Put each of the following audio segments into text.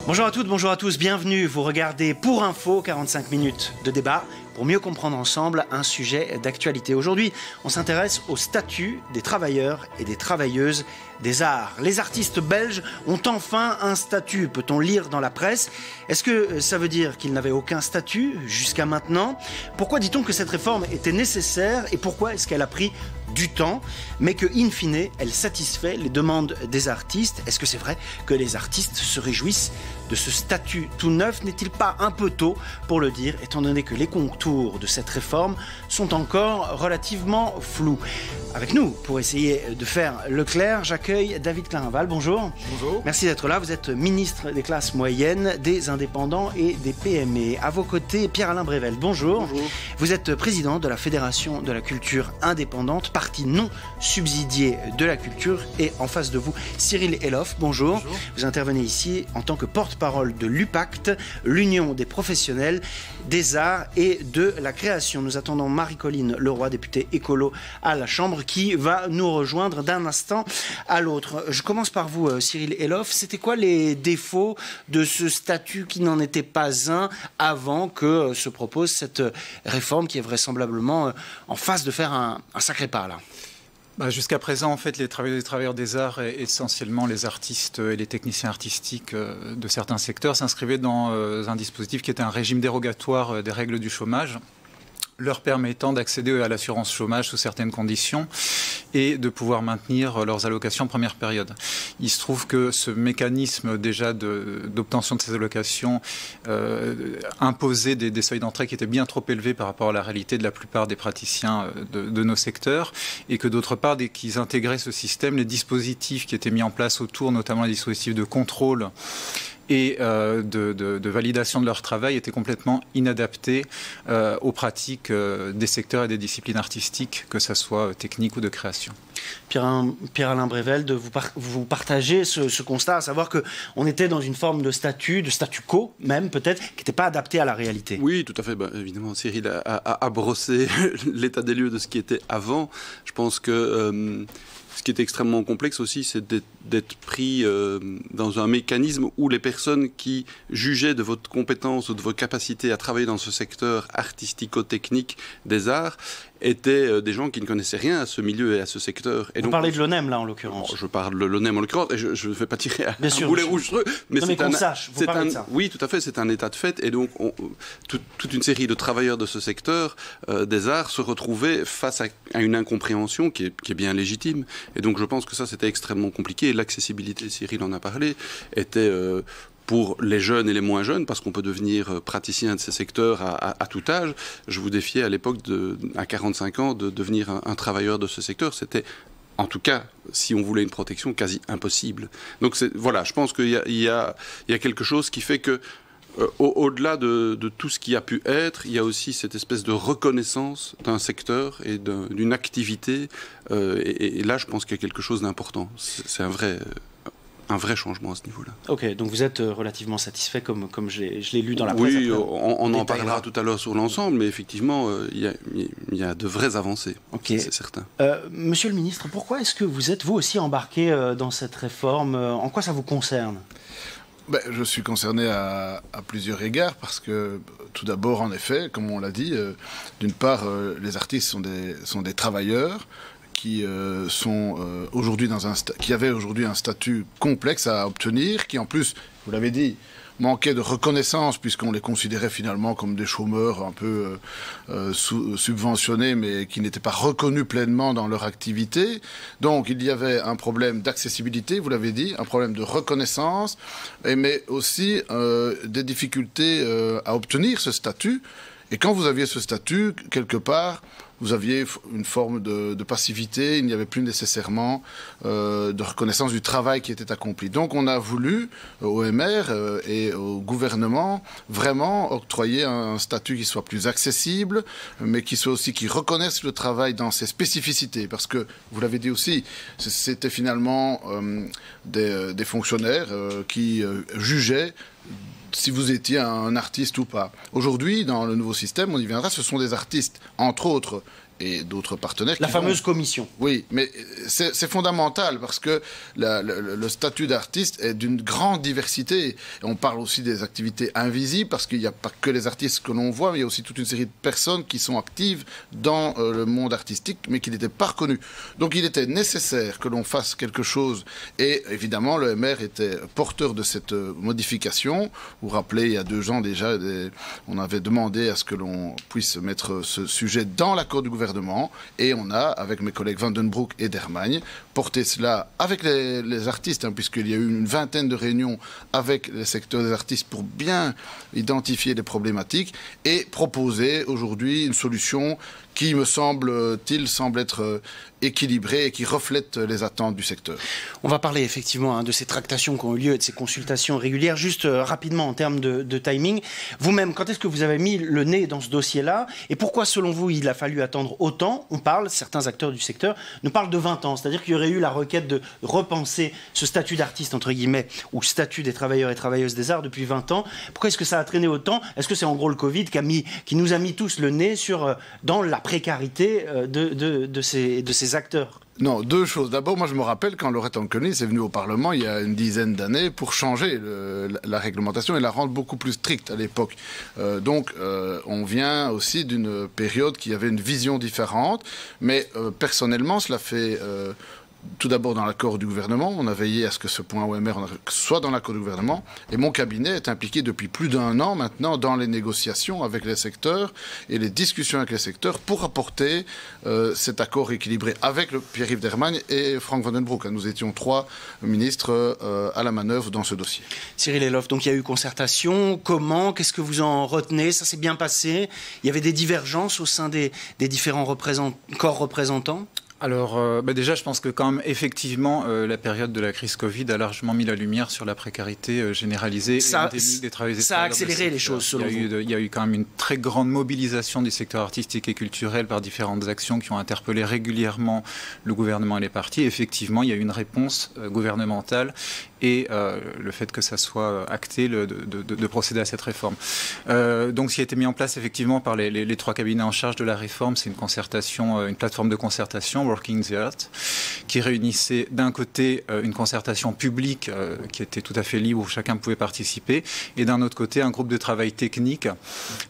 Bonjour à toutes, bonjour à tous, bienvenue. Vous regardez Pour Info, 45 minutes de débat pour mieux comprendre ensemble un sujet d'actualité. Aujourd'hui, on s'intéresse au statut des travailleurs et des travailleuses des arts. Les artistes belges ont enfin un statut, peut-on lire dans la presse. Est-ce que ça veut dire qu'ils n'avaient aucun statut jusqu'à maintenant? Pourquoi dit-on que cette réforme était nécessaire et pourquoi est-ce qu'elle a pris du temps, mais que, in fine, elle satisfait les demandes des artistes? Est-ce que c'est vrai que les artistes se réjouissent de ce statut tout neuf? N'est-il pas un peu tôt pour le dire, étant donné que les contours de cette réforme sont encore relativement flous? Avec nous, pour essayer de faire le clair, j'accueille David Clarinval. Bonjour. Bonjour. Merci d'être là. Vous êtes ministre des classes moyennes, des indépendants et des PME. À vos côtés, Pierre-Alain Brevel. Bonjour. Bonjour. Vous êtes président de la Fédération de la culture indépendante, partie non subsidiée de la culture. Et en face de vous, Cyril Eloff. Bonjour. Bonjour. Vous intervenez ici en tant que porte-parole de l'UPACT, l'Union des professionnels des arts et de la création. Nous attendons Marie-Colline Leroy, députée écolo à la Chambre, qui va nous rejoindre d'un instant à l'autre. Je commence par vous, Cyril Eloff. C'était quoi les défauts de ce statut qui n'en était pas un avant que se propose cette réforme qui est vraisemblablement en phase de faire un sacré pas là? Jusqu'à présent, en fait, les travailleurs des arts, et essentiellement les artistes et les techniciens artistiques de certains secteurs, s'inscrivaient dans un dispositif qui était un régime dérogatoire des règles du chômage, leur permettant d'accéder à l'assurance chômage sous certaines conditions et de pouvoir maintenir leurs allocations en première période. Il se trouve que ce mécanisme déjà d'obtention de ces allocations imposait des seuils d'entrée qui étaient bien trop élevés par rapport à la réalité de la plupart des praticiens de nos secteurs, et que d'autre part, dès qu'ils intégraient ce système, les dispositifs qui étaient mis en place autour, notamment les dispositifs de contrôle et de validation de leur travail, étaient complètement inadaptés aux pratiques des secteurs et des disciplines artistiques, que ce soit technique ou de création. Pierre-Alain Brevel, vous partagez ce constat, à savoir qu'on était dans une forme de statu quo même peut-être, qui n'était pas adapté à la réalité. Oui, tout à fait. Évidemment, Cyril a brossé l'état des lieux de ce qui était avant. Je pense que ce qui est extrêmement complexe aussi, c'est d'être pris dans un mécanisme où les personnes qui jugeaient de votre compétence ou de votre capacité à travailler dans ce secteur artistico-technique des arts étaient des gens qui ne connaissaient rien à ce milieu et à ce secteur. Et Vous parlez de l'ONEM, là, en l'occurrence. Je parle de l'ONEM, en l'occurrence, et je ne vais pas tirer un boulet rouge sur eux. Mais qu'on sache, vous parlez de ça. Oui, tout à fait, c'est un état de fait. Et donc, toute une série de travailleurs de ce secteur des arts se retrouvaient face à une incompréhension qui est bien légitime. Et donc, je pense que ça, c'était extrêmement compliqué. Et l'accessibilité, Cyril en a parlé, était pour les jeunes et les moins jeunes, parce qu'on peut devenir praticien de ces secteurs à tout âge. Je vous défiais à l'époque, à 45 ans, de devenir un travailleur de ce secteur. C'était, en tout cas, si on voulait une protection, quasi impossible. Donc voilà, je pense qu'il y a quelque chose qui fait que, au-delà de tout ce qui a pu être, il y a aussi cette espèce de reconnaissance d'un secteur et d'une activité. Et là, je pense qu'il y a quelque chose d'important. C'est un vrai changement à ce niveau-là. Ok, donc vous êtes relativement satisfait, comme je l'ai lu dans la presse. Oui, on en parlera tout à l'heure sur l'ensemble, mais effectivement, il y a de vraies avancées, okay. C'est certain. Monsieur le ministre, pourquoi est-ce que vous êtes, vous aussi, embarqué dans cette réforme? En quoi ça vous concerne? Je suis concerné à plusieurs égards, parce que, tout d'abord, en effet, comme on l'a dit, d'une part, les artistes sont des travailleurs qui sont aujourd'hui qui avaient aujourd'hui un statut complexe à obtenir, qui en plus, vous l'avez dit, manquait de reconnaissance, puisqu'on les considérait finalement comme des chômeurs un peu subventionnés, mais qui n'étaient pas reconnus pleinement dans leur activité. Donc il y avait un problème d'accessibilité, vous l'avez dit, un problème de reconnaissance, mais aussi des difficultés à obtenir ce statut. Et quand vous aviez ce statut, quelque part, vous aviez une forme de passivité, il n'y avait plus nécessairement de reconnaissance du travail qui était accompli. Donc on a voulu, au MR et au gouvernement, vraiment octroyer un statut qui soit plus accessible, mais qui reconnaisse le travail dans ses spécificités. Parce que, vous l'avez dit aussi, c'était finalement des fonctionnaires qui jugeaient si vous étiez un artiste ou pas. Aujourd'hui, dans le nouveau système, on y viendra, ce sont des artistes, entre autres, et d'autres partenaires. La fameuse commission. Oui, mais c'est fondamental parce que le statut d'artiste est d'une grande diversité. Et on parle aussi des activités invisibles parce qu'il n'y a pas que les artistes que l'on voit, mais il y a aussi toute une série de personnes qui sont actives dans le monde artistique, mais qui n'étaient pas reconnues. Donc il était nécessaire que l'on fasse quelque chose. Et évidemment, le MR était porteur de cette modification. Vous vous rappelez, il y a 2 ans déjà, on avait demandé à ce que l'on puisse mettre ce sujet dans l'accord du gouvernement. Et on a, avec mes collègues Van den Broek et Dermagne, porté cela avec les artistes, puisqu'il y a eu une 20aine de réunions avec les secteurs des artistes pour bien identifier les problématiques et proposer aujourd'hui une solution qui, me semble-t-il, semble être équilibrée et qui reflète les attentes du secteur. On va parler effectivement de ces tractations qui ont eu lieu et de ces consultations régulières. Juste rapidement en termes de timing, vous-même, quand est-ce que vous avez mis le nez dans ce dossier-là et pourquoi, selon vous, il a fallu attendre autant? Certains acteurs du secteur nous parlent de 20 ans, c'est-à-dire qu'il y aurait eu la requête de repenser ce statut d'artiste, entre guillemets, ou statut des travailleurs et travailleuses des arts depuis 20 ans. Pourquoi est-ce que ça a traîné autant? Est-ce que c'est en gros le Covid qui nous a mis tous le nez dans la précarité de ces acteurs? Non, 2 choses. D'abord, moi je me rappelle quand Laurette Ankenis est venue au Parlement il y a une dizaine d'années pour changer la réglementation et la rendre beaucoup plus stricte à l'époque. Donc on vient aussi d'une période qui avait une vision différente, mais personnellement cela fait... tout d'abord dans l'accord du gouvernement, on a veillé à ce que ce point OMR soit dans l'accord du gouvernement, et mon cabinet est impliqué depuis plus d'1 an maintenant dans les négociations avec les secteurs et les discussions avec les secteurs pour apporter cet accord équilibré avec Pierre-Yves Dermagne et Frank Van den Broek. Nous étions 3 ministres à la manœuvre dans ce dossier. Cyril Eloff, donc il y a eu concertation. Comment? Qu'est-ce que vous en retenez? Ça s'est bien passé? Il y avait des divergences au sein des différents corps représentants? Alors, déjà, je pense que quand même, effectivement, la période de la crise Covid a largement mis la lumière sur la précarité généralisée et endémique des travailleurs. Ça a accéléré les choses, selon vous? Il y a eu quand même une très grande mobilisation du secteur artistique et culturel par différentes actions qui ont interpellé régulièrement le gouvernement et les partis. Effectivement, il y a eu une réponse gouvernementale et le fait que ça soit acté de procéder à cette réforme. Donc, ce qui a été mis en place effectivement par les 3 cabinets en charge de la réforme, c'est une concertation, une plateforme de concertation, Working the Art, qui réunissait d'un côté une concertation publique qui était tout à fait libre où chacun pouvait participer, et d'un autre côté un groupe de travail technique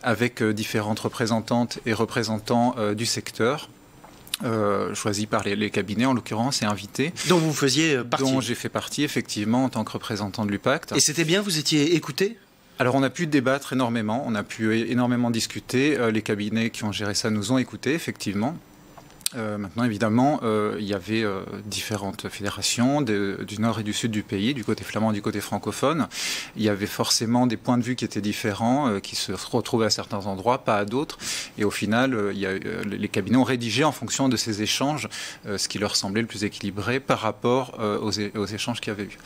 avec différentes représentantes et représentants du secteur. Choisi par les cabinets en l'occurrence et invités. Dont vous faisiez partie? Dont j'ai fait partie effectivement en tant que représentant de l'UPACT. Et c'était bien, vous étiez écouté? Alors on a pu débattre énormément, on a pu énormément discuter, les cabinets qui ont géré ça nous ont écoutés effectivement. Maintenant, évidemment, il y avait différentes fédérations du nord et du sud du pays, du côté flamand et du côté francophone. Il y avait forcément des points de vue qui étaient différents, qui se retrouvaient à certains endroits, pas à d'autres. Et au final, les cabinets ont rédigé en fonction de ces échanges ce qui leur semblait le plus équilibré par rapport aux échanges qu'il y avait eu.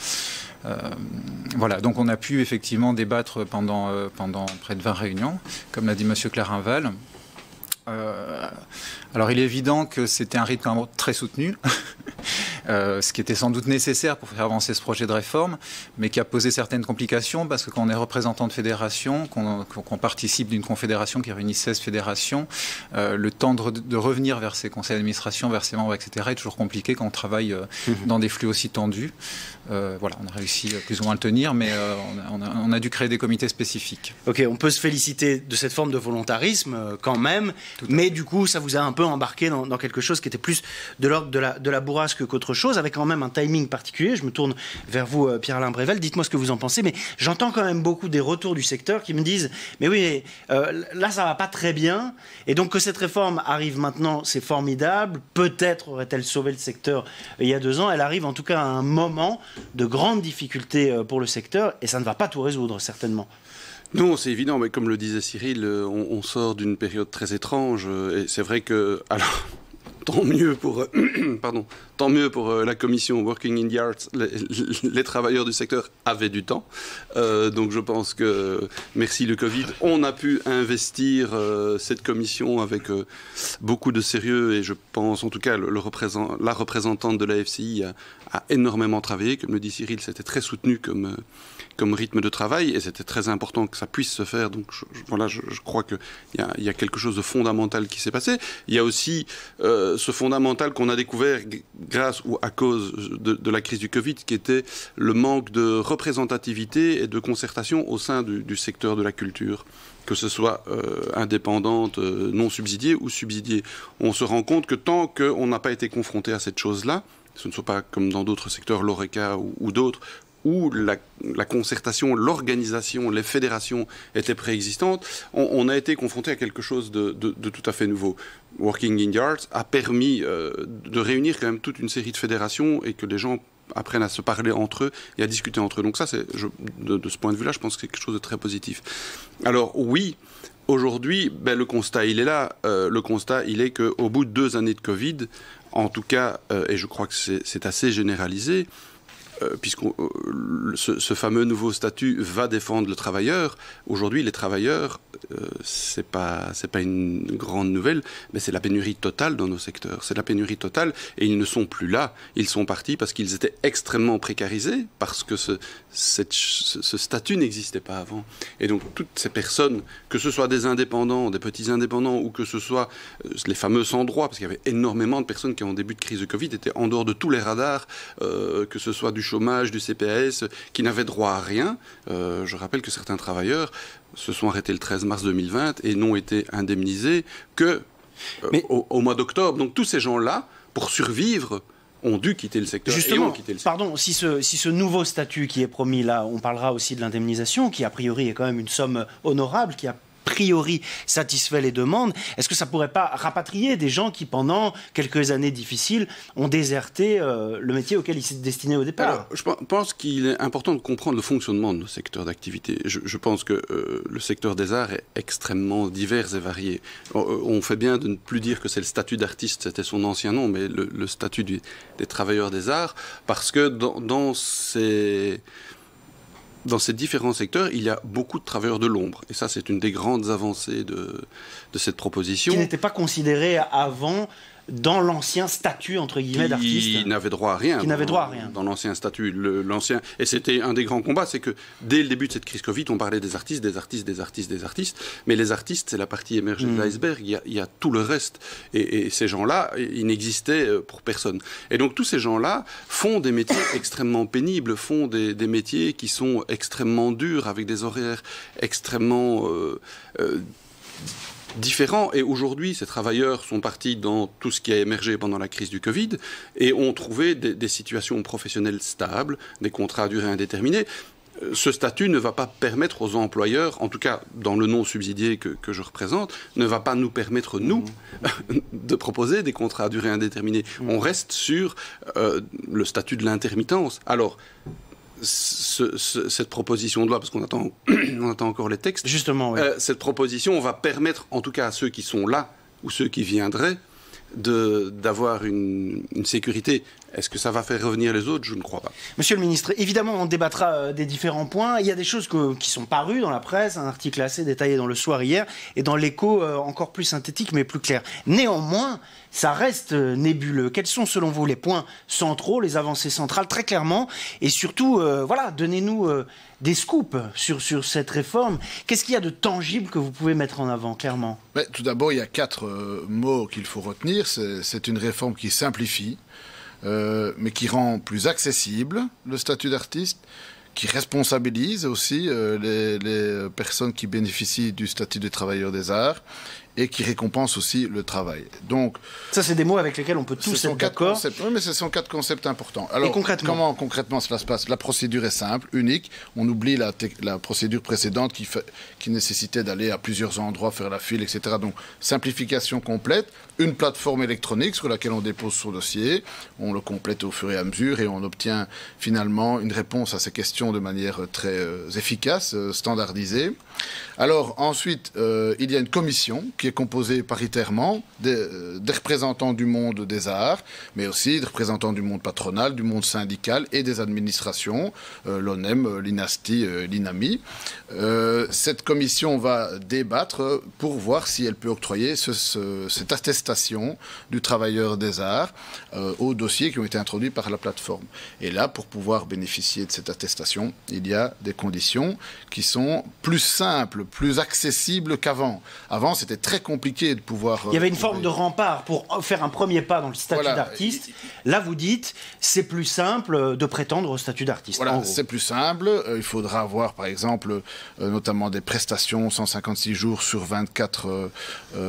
Voilà, donc on a pu effectivement débattre pendant près de 20 réunions, comme l'a dit M. Clarinval. Alors il est évident que c'était un rythme quand même très soutenu, ce qui était sans doute nécessaire pour faire avancer ce projet de réforme, mais qui a posé certaines complications parce que quand on est représentant de fédération, qu'on participe d'une confédération qui réunit 16 fédérations, le temps de revenir vers ses conseils d'administration, vers ses membres, etc. est toujours compliqué quand on travaille dans des flux aussi tendus. Voilà, on a réussi plus ou moins à le tenir, mais on a dû créer des comités spécifiques. Ok, on peut se féliciter de cette forme de volontarisme quand même, mais du coup ça vous a un peu embarqué dans quelque chose qui était plus de l'ordre de la bourrasque qu'autre chose, avec quand même un timing particulier. Je me tourne vers vous, Pierre-Alain Brével, dites-moi ce que vous en pensez, mais j'entends quand même beaucoup des retours du secteur qui me disent « mais oui, là ça va pas très bien, et donc que cette réforme arrive maintenant, c'est formidable, peut-être aurait-elle sauvé le secteur il y a 2 ans, elle arrive en tout cas à un moment de grandes difficultés pour le secteur, et ça ne va pas tout résoudre, certainement. » Non, c'est évident, mais comme le disait Cyril, on sort d'une période très étrange, et c'est vrai que, alors, tant mieux pour, tant mieux pour la commission Working in the Arts. Les travailleurs du secteur avaient du temps. Donc je pense que, merci le Covid, on a pu investir cette commission avec beaucoup de sérieux. Et je pense, en tout cas, la représentante de la FCI a énormément travaillé. Comme le dit Cyril, c'était très soutenu comme rythme de travail. Et c'était très important que ça puisse se faire. Donc je crois qu'il y a quelque chose de fondamental qui s'est passé. Il y a aussi ce fondamental qu'on a découvert grâce ou à cause de la crise du Covid, qui était le manque de représentativité et de concertation au sein du secteur de la culture, que ce soit indépendante, non subsidiée ou subsidiée. On se rend compte que tant qu'on n'a pas été confronté à cette chose-là, ce ne soit pas comme dans d'autres secteurs, l'ORECA ou d'autres, où la concertation, l'organisation, les fédérations étaient préexistantes, on a été confronté à quelque chose de tout à fait nouveau. Working in the Arts a permis de réunir quand même toute une série de fédérations et que les gens apprennent à se parler entre eux et à discuter entre eux. Donc ça, de ce point de vue-là, je pense que c'est quelque chose de très positif. Alors oui, aujourd'hui, le constat, il est là. Le constat, il est qu'au bout de 2 années de Covid, en tout cas, et je crois que c'est assez généralisé, puisque ce fameux nouveau statut va défendre le travailleur. Aujourd'hui, les travailleurs, c'est pas une grande nouvelle, mais c'est la pénurie totale dans nos secteurs. C'est la pénurie totale, et ils ne sont plus là. Ils sont partis parce qu'ils étaient extrêmement précarisés, parce que ce statut n'existait pas avant. Et donc, toutes ces personnes, que ce soit des indépendants, des petits indépendants, ou que ce soit les fameux sans droit, parce qu'il y avait énormément de personnes qui, en début de crise de Covid, étaient en dehors de tous les radars, que ce soit du chômage, du CPAS, qui n'avaient droit à rien. Je rappelle que certains travailleurs se sont arrêtés le 13 mars 2020 et n'ont été indemnisés que au mois d'octobre. Donc tous ces gens-là, pour survivre, ont dû quitter le secteur. Justement, et ont quitté le secteur. pardon, si ce nouveau statut qui est promis là, on parlera aussi de l'indemnisation, qui a priori est quand même une somme honorable, qui a priori satisfait les demandes, est-ce que ça ne pourrait pas rapatrier des gens qui, pendant quelques années difficiles, ont déserté le métier auquel ils s'étaient destinés au départ? Alors, je pense qu'il est important de comprendre le fonctionnement de nos secteurs d'activité. Je pense que le secteur des arts est extrêmement divers et varié. On fait bien de ne plus dire que c'est le statut d'artiste, c'était son ancien nom, mais le statut des travailleurs des arts, parce que dans ces différents secteurs, il y a beaucoup de travailleurs de l'ombre. Et ça, c'est une des grandes avancées de cette proposition. Qui n'était pas considéré avant dans l'ancien statut, entre guillemets, d'artiste. Qui n'avait droit à rien. Qui n'avait droit à rien. Dans l'ancien statut. Et c'était un des grands combats, c'est que dès le début de cette crise Covid, on parlait des artistes. Mais les artistes, c'est la partie émergée de l'iceberg. Il y a tout le reste. Et ces gens-là, ils n'existaient pour personne. Et donc tous ces gens-là font des métiers extrêmement pénibles, font des métiers qui sont extrêmement durs, avec des horaires extrêmement différents. Et aujourd'hui, ces travailleurs sont partis dans tout ce qui a émergé pendant la crise du Covid et ont trouvé des situations professionnelles stables, des contrats à durée indéterminée. Ce statut ne va pas permettre aux employeurs, en tout cas dans le non subsidié que je représente, ne va pas nous permettre, nous, de proposer des contrats à durée indéterminée. On reste sur le statut de l'intermittence. Alors, cette proposition de loi, parce qu'on attend, on attend encore les textes. Justement, oui. Cette proposition va permettre, en tout cas à ceux qui sont là ou ceux qui viendraient, d'avoir une sécurité. Est-ce que ça va faire revenir les autres? Je ne crois pas. Monsieur le ministre, évidemment, on débattra des différents points. Il y a des choses qui sont parues dans la presse, un article assez détaillé dans Le Soir hier, et dans l'Écho encore plus synthétique mais plus clair. Néanmoins, ça reste nébuleux. Quels sont selon vous les points centraux, les avancées centrales, très clairement? Et surtout, donnez-nous des scoops sur cette réforme. Qu'est-ce qu'il y a de tangible que vous pouvez mettre en avant, clairement? Tout d'abord, il y a 4 mots qu'il faut retenir. C'est une réforme qui simplifie, mais qui rend plus accessible le statut d'artiste, qui responsabilise aussi les personnes qui bénéficient du statut de travailleur des arts et qui récompense aussi le travail. Donc, ça, c'est des mots avec lesquels on peut tous être d'accord. Oui, mais ce sont 4 concepts importants. Alors, et concrètement, comment concrètement cela se passe? La procédure est simple, unique. On oublie la procédure précédente qui nécessitait d'aller à plusieurs endroits, faire la file, etc. Donc, simplification complète. Une plateforme électronique sur laquelle on dépose son dossier. On le complète au fur et à mesure et on obtient finalement une réponse à ces questions de manière très efficace, standardisée. Alors, ensuite, il y a une commission qui qui est composé paritairement des représentants du monde des arts, mais aussi des représentants du monde patronal, du monde syndical et des administrations, l'ONEM, l'INASTI, l'INAMI. Cette commission va débattre pour voir si elle peut octroyer cette attestation du travailleur des arts aux dossiers qui ont été introduits par la plateforme. Et là, pour pouvoir bénéficier de cette attestation, il y a des conditions qui sont plus simples, plus accessibles qu'avant. Avant, c'était très compliqué de pouvoir... Il y avait une forme de rempart pour faire un premier pas dans le statut d'artiste. Là, vous dites, c'est plus simple de prétendre au statut d'artiste. Voilà, c'est plus simple. Il faudra avoir, par exemple, notamment des prestations 156 jours sur 24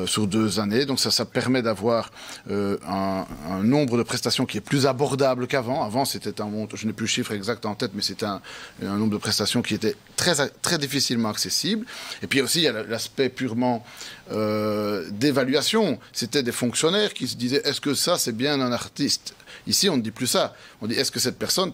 sur 2 années. Donc ça permet d'avoir un nombre de prestations qui est plus abordable qu'avant. Avant, c'était un montant, je n'ai plus le chiffre exact en tête, mais c'était un nombre de prestations qui était très difficilement accessible. Et puis aussi, il y a l'aspect purement d'évaluation. C'était des fonctionnaires qui se disaient, est-ce que ça, c'est bien un artiste ? Ici, on ne dit plus ça. On dit, est-ce que cette personne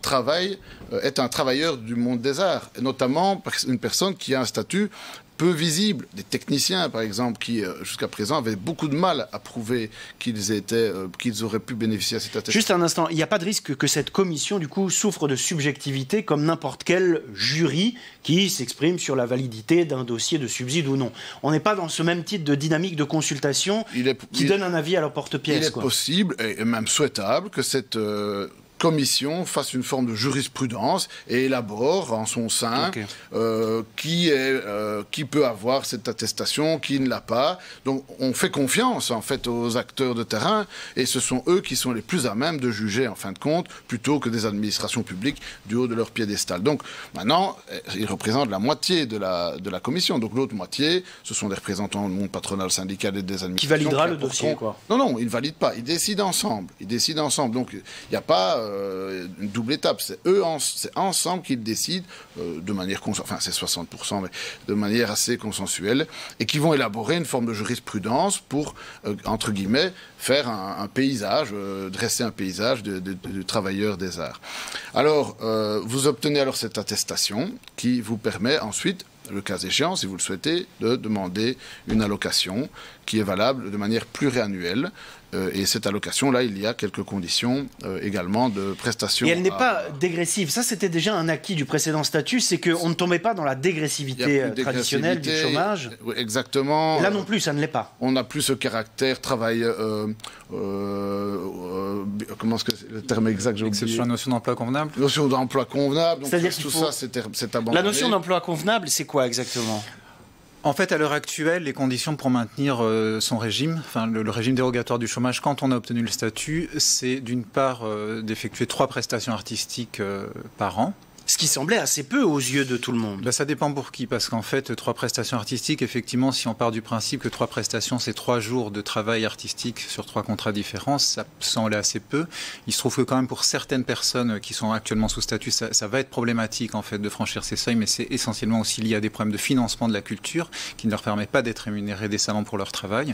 est un travailleur du monde des arts ? Et notamment, une personne qui a un statut peu visible. Des techniciens, par exemple, qui, jusqu'à présent, avaient beaucoup de mal à prouver qu'ils auraient pu bénéficier à cette attestation. Juste un instant, il n'y a pas de risque que cette commission, du coup, souffre de subjectivité comme n'importe quel jury qui s'exprime sur la validité d'un dossier de subside ou non. On n'est pas dans ce même type de dynamique de consultation qui donne un avis à leur porte-pièce. Il est possible, et même souhaitable, que cette... commission fasse une forme de jurisprudence et élabore en son sein qui peut avoir cette attestation, qui ne l'a pas. Donc on fait confiance en fait aux acteurs de terrain et ce sont eux qui sont les plus à même de juger en fin de compte plutôt que des administrations publiques du haut de leur piédestal. Donc maintenant, ils représentent la moitié de la commission. Donc l'autre moitié, ce sont des représentants du monde patronal, syndical et des administrations. Qui validera le dossier, quoi. Non, ils ne valident pas. Ils décident ensemble. Donc il n'y a pas une double étape, c'est ensemble qu'ils décident de manière enfin c'est 60%, mais de manière assez consensuelle, et qui vont élaborer une forme de jurisprudence pour entre guillemets faire un paysage, dresser un paysage du travailleur des arts. Alors vous obtenez alors cette attestation qui vous permet ensuite, le cas échéant, si vous le souhaitez, de demander une allocation qui est valable de manière pluriannuelle. Et cette allocation-là, il y a quelques conditions également de prestation. Et elle n'est pas dégressive. Ça, c'était déjà un acquis du précédent statut, c'est qu'on ne tombait pas dans la dégressivité traditionnelle du chômage. Oui, exactement. Là non plus, ça ne l'est pas. On n'a plus ce caractère travail... comment est-ce que c'est le terme exact, j'ai oublié. Exception à la notion d'emploi convenable. Notion d'emploi convenable. Donc c'est-à-dire tout ça, c'est abandonné. La notion d'emploi convenable, c'est quoi exactement ? En fait, à l'heure actuelle, les conditions pour maintenir son régime, enfin le régime dérogatoire du chômage, quand on a obtenu le statut, c'est d'une part d'effectuer 3 prestations artistiques par an. Ce qui semblait assez peu aux yeux de tout le monde. Ça dépend pour qui, parce qu'en fait, 3 prestations artistiques, effectivement, si on part du principe que 3 prestations, c'est 3 jours de travail artistique sur 3 contrats différents, ça semble assez peu. Il se trouve que quand même pour certaines personnes qui sont actuellement sous statut, ça va être problématique en fait de franchir ces seuils, mais c'est essentiellement aussi lié à des problèmes de financement de la culture qui ne leur permet pas d'être rémunérés décemment pour leur travail.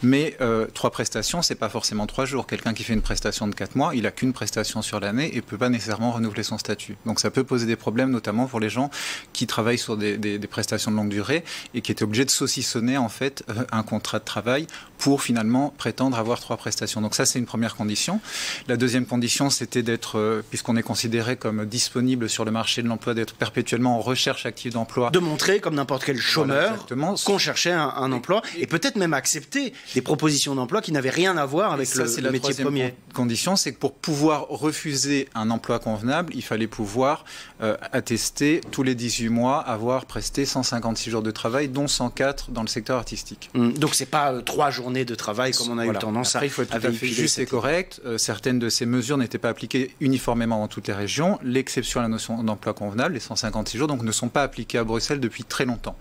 Mais 3 prestations, c'est pas forcément 3 jours. Quelqu'un qui fait une prestation de 4 mois, il a qu'une prestation sur l'année et peut pas nécessairement renouveler son statut. Donc ça peut poser des problèmes, notamment pour les gens qui travaillent sur des prestations de longue durée et qui étaient obligés de saucissonner en fait un contrat de travail pour finalement prétendre avoir 3 prestations. Donc ça, c'est une première condition. La deuxième condition, c'était d'être, puisqu'on est considéré comme disponible sur le marché de l'emploi, d'être perpétuellement en recherche active d'emploi. De montrer, comme n'importe quel chômeur, qu'on cherchait un emploi et peut-être même accepter des propositions d'emploi qui n'avaient rien à voir avec le métier premier. La condition, c'est que pour pouvoir refuser un emploi convenable, il fallait pouvoir attester tous les 18 mois avoir presté 156 jours de travail, dont 104 dans le secteur artistique. Donc c'est pas 3 journées de travail comme on a eu tendance Après, il faut être tout à fait juste et correct. Certaines de ces mesures n'étaient pas appliquées uniformément dans toutes les régions. L'exception à la notion d'emploi convenable, les 156 jours, donc ne sont pas appliquées à Bruxelles depuis très longtemps.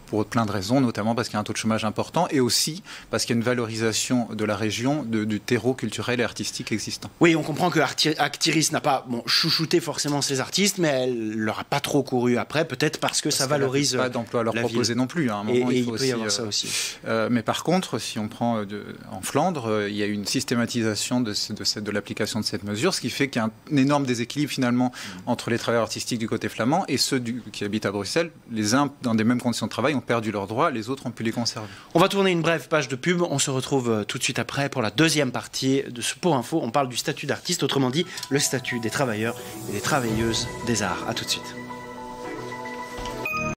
Pour plein de raisons, notamment parce qu'il y a un taux de chômage important et aussi parce qu'il y a une valorisation de la région du terreau culturel et artistique existant. Oui, on comprend que Actiris n'a pas chouchouté forcément ses artistes, mais elle leur a pas trop couru après, peut-être parce que ça valorise pas d'emploi à leur proposer non plus. À un moment, il faut peut aussi, y avoir ça aussi. Mais par contre, si on prend en Flandre, il y a une systématisation de l'application de cette mesure, ce qui fait qu'il y a un énorme déséquilibre finalement entre les travailleurs artistiques du côté flamand et ceux qui habitent à Bruxelles. Les uns dans des mêmes conditions de travail ils ont perdu leurs droits, les autres ont pu les conserver. On va tourner une brève page de pub, on se retrouve tout de suite après pour la deuxième partie de ce Pour Info. On parle du statut d'artiste, autrement dit le statut des travailleurs et des travailleuses des arts. A tout de suite.